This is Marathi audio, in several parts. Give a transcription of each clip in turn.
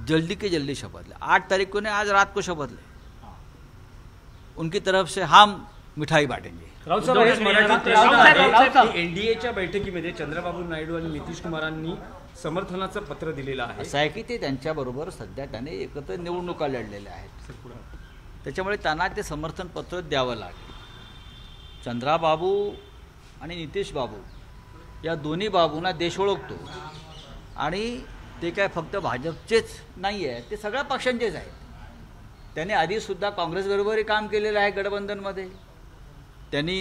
जल्दी के जल्दी शपथ ले। 8 तारीख को नहीं, आज रात को शपथ ले। उनकी तरफ से हम मिठाई बांटेंगे। एनडीएच्या बैठकीमध्ये चंद्रबाबू नायडू आणि नितीश कुमारांनी समर्थनाचं पत्र दिलेलं आहे। असं आहे की ते त्यांच्याबरोबर सध्या त्याने एकत्र निवडणुका लढलेल्या आहेत, त्याच्यामुळे त्यांना ते समर्थन पत्र द्यावं लागेल। चंद्राबाबू आणि नितीश बाबू या दोन्ही बाबूंना देश ओळखतो आणि ते काय फक्त भाजपचेच नाही आहे, ते सगळ्या पक्षांचेच आहेत। त्यांनी आधीसुद्धा काँग्रेसबरोबरही काम केलेलं आहे गठबंधनमध्ये, त्यांनी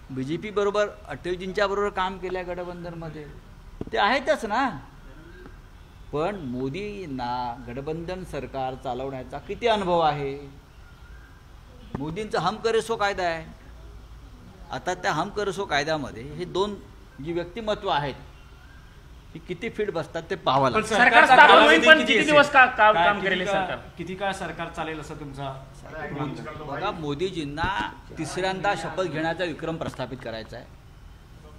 BJP बरोबर अटलजींच्या बरोबर काम केलं आहे गठबंधनमध्ये, ते आहेतच ना। पण मोदींना गठबंधन सरकार चालवण्याचा किती अनुभव आहे? मोदींचा हम करे सो कायदा आहे। आता त्या हम करे सो कायद्यामध्ये हे दोन जी व्यक्तिमत्व आहेत ही किती फिट बसतात ते पाहावं लागतं। सरकार स्थापन होईल पण किती दिवस काम करेल सरकार, किती काळ सरकार चालेल असं तुमचा? बघा, मोदीजींना तिसऱ्यांदा शपथ घेण्याचा विक्रम प्रस्थापित करायचा आहे,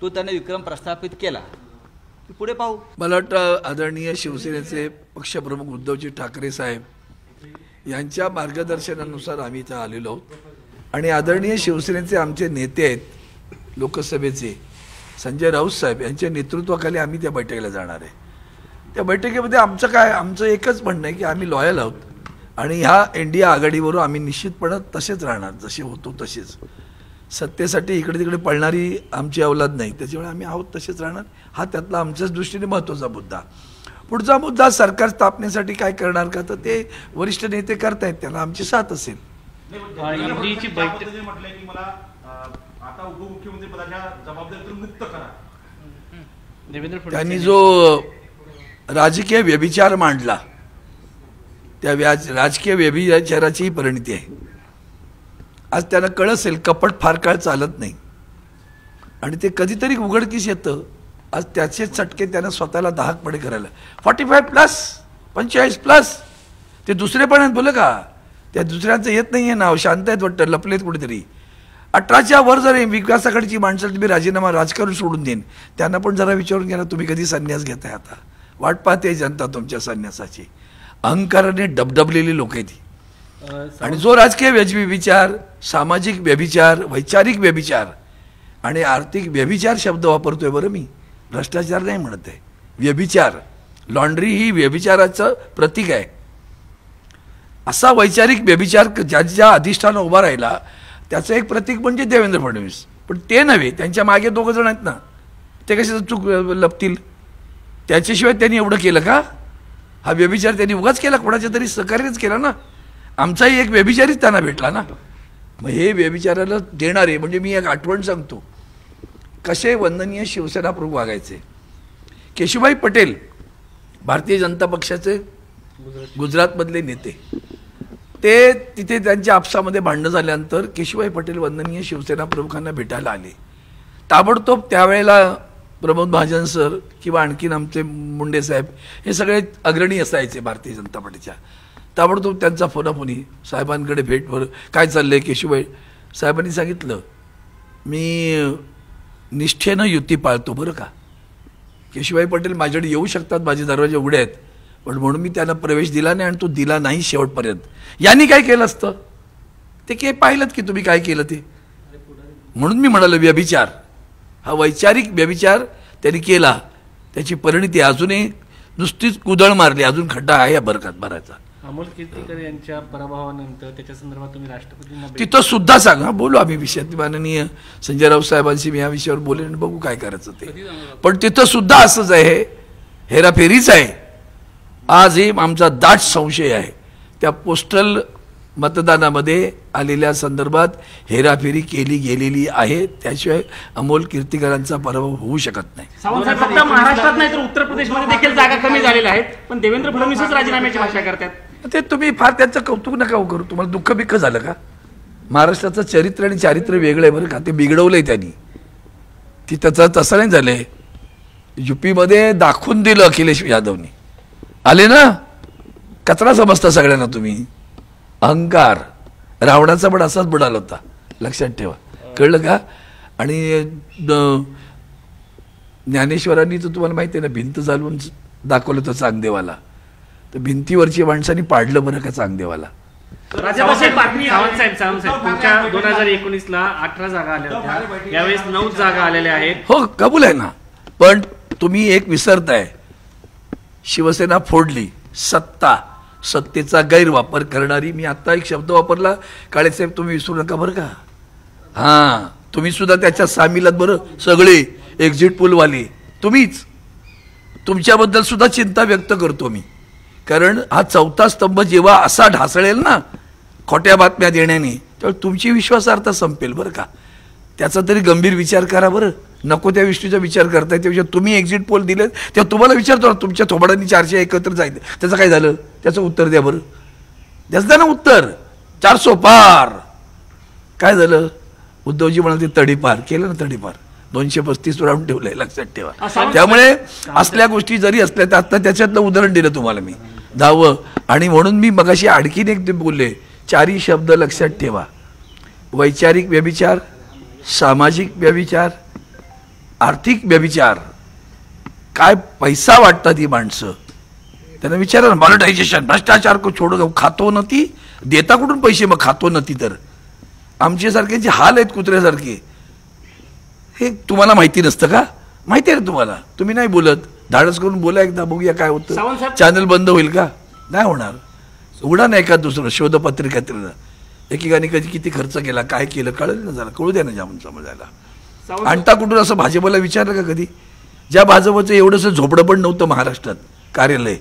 तो त्याने विक्रम प्रस्थापित केला की पुढे पाहू। मला वाटतं आदरणीय शिवसेनेचे पक्षप्रमुख उद्धवजी ठाकरे साहेब यांच्या मार्गदर्शनानुसार आम्ही इथं आलेलो आहोत आणि आदरणीय शिवसेनेचे आमचे नेते आहेत लोकसभेचे संजय राऊत साहेब यांच्या नेतृत्वाखाली आम्ही त्या बैठकीला जाणार आहे। त्या बैठकीमध्ये आमचं एकच म्हणणं आहे की आम्ही लॉयल आहोत आणि ह्या इंडिया आघाडीवर आम्ही निश्चितपणे तसेच राहणार, जसे होतो तसेच। सत्तेसाठी इकडे तिकडे पळणारी आमची अवलाद नाही, त्याच्यामुळे आम्ही आहोत तसेच राहणार। हा त्यातला आमच्याच दृष्टीने महत्त्वाचा मुद्दा। पुढचा मुद्दा सरकार स्थापनेसाठी काय करणार का, तर ते वरिष्ठ नेते करतायत, त्यांना आमची साथ असेल। आता उपमुख्यमंत्री पदाच्या जबाबदारीतून मुक्त करा। त्यांनी जो राजकीय व्यभिचार मांडला त्या राजकीय व्यभिचाराची परिणती आहे। आज त्यांना कळ असेल कपट फार काळ चालत नाही आणि ते कधीतरी उघडकीस येतं। आज त्याचे चटके त्यांना स्वतःला दाहकपणे करायला 45+, 45+, ते दुसरे पण आहेत बोल का, त्या दुसऱ्यांचं येत नाही आहे नाव, शांत आहेत वाटतं, लपलेत कुठेतरी। 18च्या वर जर विकासाकडची माणसं तुम्ही राजीनामा राजकारण सोडून देईन, त्यांना पण जरा विचारून घ्या ना तुम्ही कधी संन्यास घेताय। आता वाट पाहते जनता तुमच्या संन्यासाची। अहंकाराने डबडबलेली लोक आहेत आणि जो राजकीय व्यभिचार, सामाजिक व्यभिचार, वैचारिक व्यभिचार आणि आर्थिक व्यभिचार शब्द वापरतोय बरं मी, भ्रष्टाचार नाही म्हणत आहे, व्यभिचार। लॉन्ड्री ही व्यभिचाराचं प्रतीक आहे। असा वैचारिक व्यभिचार ज्याच्या अधिष्ठानं उभा राहिला त्याचं एक प्रतीक म्हणजे देवेंद्र फडणवीस। पण ते नव्हे, त्यांच्या मागे 2 जण आहेत ना, ते कसे चूक लपतील? त्याच्याशिवाय त्यांनी एवढं केलं का? हा व्यभिचार त्यांनी उगाच केला, कोणाच्या तरी सहकार्यच केला ना। आमचाही एक व्यभिचारीच त्यांना भेटला ना। मग हे व्यभिचाराला देणारे म्हणजे मी एक आठवण सांगतो, कसे वंदनीय शिवसेना प्रमुख वागायचे। केशुभाई पटेल भारतीय जनता पक्षाचे गुजरातमधले नेते, ते तिथे त्यांच्या आपसामध्ये भांडणं झाल्यानंतर केशुभाई पटेल वंदनीय शिवसेना प्रमुखांना भेटायला आले। ताबडतोब त्यावेळेला प्रमोद महाजन सर किंवा आणखीन आमचे मुंडे साहेब हे सगळे अग्रणी असायचे भारतीय जनता पार्टीच्या। ताबडतोब त्यांचा फोनाफोनी साहेबांकडे भेटवर काय चाललंय केशुभाई साहेबांनी सांगितलं, मी निष्ठेनं युती पाळतो बरं का। केशुभाई पटेल माझ्याकडे येऊ शकतात, माझे दरवाजे उघडे आहेत, पण म्हणून मी त्यांना प्रवेश दिला नाही आणि तो दिला नाही शेवटपर्यंत। यांनी काय केलं असतं ते काय पाहिलं की तुम्ही काय केलं ते, म्हणून मी म्हणालो व्यभिचार, हा वैचारिक व्यभिचार त्यांनी केला, त्याची परिणती अजूनही नुसतीच कुदळ मारली, अजून खड्डा आहे या बरकात भरायचा। अमोल कीर्तीकर यांच्या पराभवानंतर त्याच्या संदर्भात तुम्ही राष्ट्रपतींना तिथं सुद्धा सांगा, बोलू आम्ही विषयात, माननीय संजय राऊत साहेबांशी मी या विषयावर बोलेन, बघू काय करायचं ते। पण तिथं सुद्धा असंच आहे, हेराफेरीच आहे। आजही आमचा दाट संशय आहे त्या पोस्टल मतदानामध्ये आलेल्या संदर्भात हेराफेरी केली गेलेली आहे, त्याशिवाय अमोल कीर्तीकरांचा पराभव होऊ शकत नाही। सावंत फक्त महाराष्ट्रात नाही तर उत्तर प्रदेशमध्ये देखील जागा कमी झालेल्या आहेत, पण देवेंद्र फडणवीसच राजीनाम्याची भाषा करतात। ते तुम्ही फार त्यांचं कौतुक नका करू, तुम्हाला दुःख बिक्क झालं का? महाराष्ट्राचं चरित्र आणि चारित्र्य वेगळं आहे बरं का, ते बिघडवलंय त्यांनी, ती त्याचं तसं नाही झालंय। UP-मध्ये दाखवून दिलं अखिलेश यादवनी, आले ना, कचरा समजता सगळ्यांना तुम्ही। अहंकार रावणाचा पण असाच बुडाला होता, लक्षात ठेवा, कळलं का? आणि ज्ञानेश्वरांनी तर तुम्हाला माहिती आहे ना, भिंत चालवून दाखवलं होतं चांगदेवाला, तर भिंतीवरची माणसांनी पाडलं बरं का चांगदेवाला. सावंतसाहेब तुमच्या 2019ला 18 जागा आल्या होत्या, यावेळेस 9 जागा आलेल्या आहेत. हो कबूल आहे ना, पण तुम्ही एक विसरताय, शिवसेना फोडली, सत्तेचा गैरवापर करणारी, मी आता एक शब्द वापरला काळेसाहेब, तुम्ही विसरू नका बरं का. हां, तुम्ही सुद्धा त्याच्यात सामील आहात बरं, सगळे एक्झिट पोलवाले तुम्हीच. तुमच्याबद्दल सुद्धा चिंता व्यक्त करतो मी, कारण हा चौथा स्तंभ जेव्हा असा ढासळेल ना खोट्या बातम्या देण्याने, तेव्हा तुमची विश्वासार्हता संपेल बरं का. त्याचा तरी गंभीर विचार करा बरं. नको त्या गोष्टीचा विचार करताय, त्यापेक्षा तुम्ही एक्झिट पोल दिले तेव्हा तुम्हाला विचारतो ना, तुमच्या थोबाडांनी 400 एकत्र जायचं, त्याचं काय झालं, त्याचं उत्तर द्या बरं. द्याच ना उत्तर. 400 पार काय झालं, उद्धवजी म्हणाले तडीपार केलं ना, तडीपार 235 राऊंड ठेवलंय, लक्षात ठेवा. त्यामुळे असल्या गोष्टी जरी असल्या तर आता त्याच्यातलं उदाहरण दिलं तुम्हाला मी 10. आणि म्हणून मी मगाशी आणखीन एक बोलले, 4 शब्द लक्षात ठेवा: वैचारिक व्यभिचार, सामाजिक व्यभिचार, आर्थिक व्यभिचार. काय पैसा वाटतात ही माणसं, त्यांना विचारा ना, मॉनिटायझेशन, भ्रष्टाचार को छोडो, खातो न ती देता कुठून पैसे, मग खातो न ती. तर आमच्यासारख्यांचे हाल आहेत कुत्र्यासारखे. हे तुम्हाला माहिती नसतं का? माहिती आहे ना तुम्हाला, तुम्ही नाही बोलत. धाडस करून बोला एकदा, बघूया काय होतं. चॅनल बंद होईल का? नाही होणार. उघडा नाही का दुसरं शोधपत्रिकेतलं, एकेकाने कधी किती खर्च केला, काय केलं कळलं ना, जरा कळू द्या ना जाऊन समजायला. आणता कुठून असं भाजपला विचारलं का कधी? ज्या भाजपचं एवढंसं झोपडं पण नव्हतं महाराष्ट्रात कार्यालय,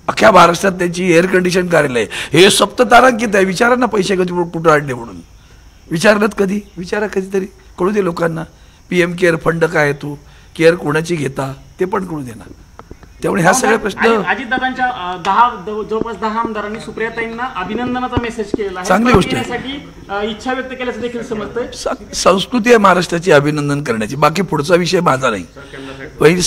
अख्ख्या महाराष्ट्रात त्यांची एअर कंडिशन कार्यालय, हे सप्ततारांकित आहे. विचारा ना पैसे कधी कुठं आणले म्हणून, विचारलं कधी? विचारा कधीतरी, कळू दे लोकांना. PM केअर फंड काय आहे, तो केअर कोणाची घेता ते पण कळू दे ना. त्यामुळे ह्या सगळे प्रश्न. अजितदादांच्या जवळपास 10 आमदारांनी सुप्रियाताईंना अभिनंदनाचा मेसेज केला आहे. चांगली गोष्ट आहे. इच्छा व्यक्त केल्याचं देखील समजतंय. संस्कृती आहे महाराष्ट्राची अभिनंदन करण्याची. बाकी पुढचा विषय माझा नाही. पहिली